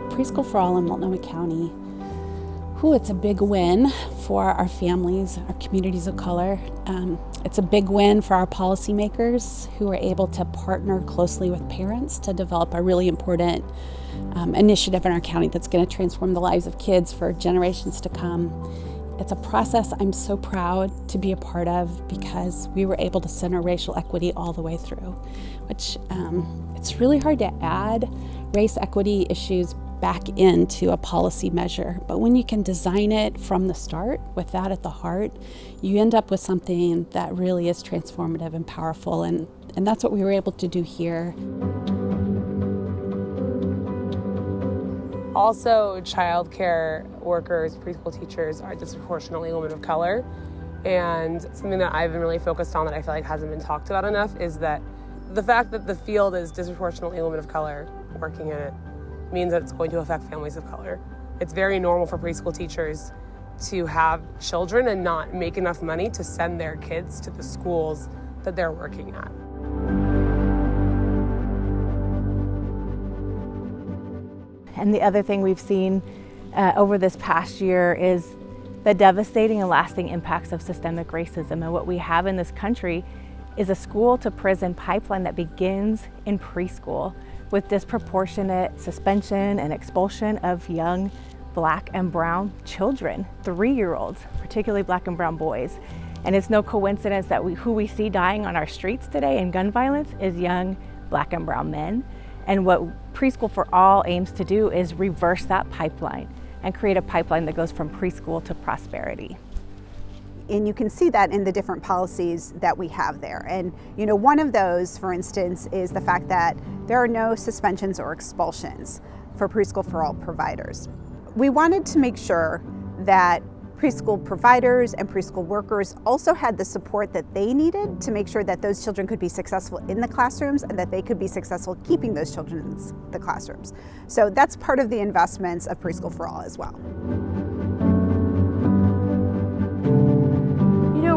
Preschool for All in Multnomah County, it's a big win for our families, our communities of color. It's a big win for our policymakers who are able to partner closely with parents to develop a really important initiative in our county that's going to transform the lives of kids for generations to come. It's a process I'm so proud to be a part of because we were able to center racial equity all the way through, which it's really hard to add race equity issues back into a policy measure. But when you can design it from the start with that at the heart, you end up with something that really is transformative and powerful. And that's what we were able to do here. Also, childcare workers, preschool teachers are disproportionately women of color. And something that I've been really focused on that I feel like hasn't been talked about enough is that the fact that the field is disproportionately women of color working in it means that it's going to affect families of color. It's very normal for preschool teachers to have children and not make enough money to send their kids to the schools that they're working at. And the other thing we've seen over this past year is the devastating and lasting impacts of systemic racism. And what we have in this country is a school-to-prison pipeline that begins in preschool with disproportionate suspension and expulsion of young Black and brown children, 3-year-olds, particularly Black and brown boys. And it's no coincidence that who we see dying on our streets today in gun violence is young Black and brown men. And what Preschool for All aims to do is reverse that pipeline and create a pipeline that goes from preschool to prosperity. And you can see that in the different policies that we have there. And one of those, for instance, is the fact that there are no suspensions or expulsions for Preschool for All providers. We wanted to make sure that preschool providers and preschool workers also had the support that they needed to make sure that those children could be successful in the classrooms and that they could be successful keeping those children in the classrooms. So that's part of the investments of Preschool for All as well.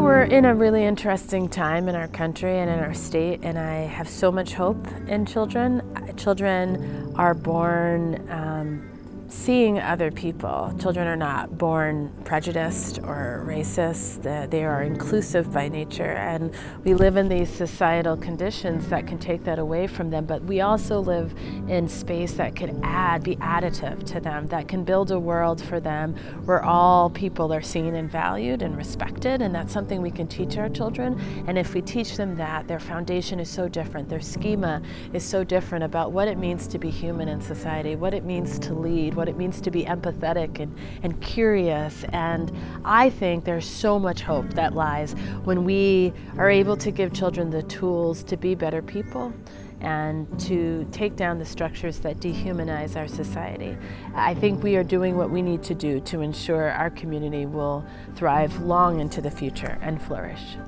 We're in a really interesting time in our country and in our state, and I have so much hope in children. Children are born seeing other people. Children are not born prejudiced or racist. They are inclusive by nature, and we live in these societal conditions that can take that away from them, but we also live in space that could be additive to them, that can build a world for them where all people are seen and valued and respected, and that's something we can teach our children. And if we teach them that, their foundation is so different, their schema is so different about what it means to be human in society, what it means to lead, what it means to be empathetic and curious. And I think there's so much hope that lies when we are able to give children the tools to be better people and to take down the structures that dehumanize our society. I think we are doing what we need to do to ensure our community will thrive long into the future and flourish.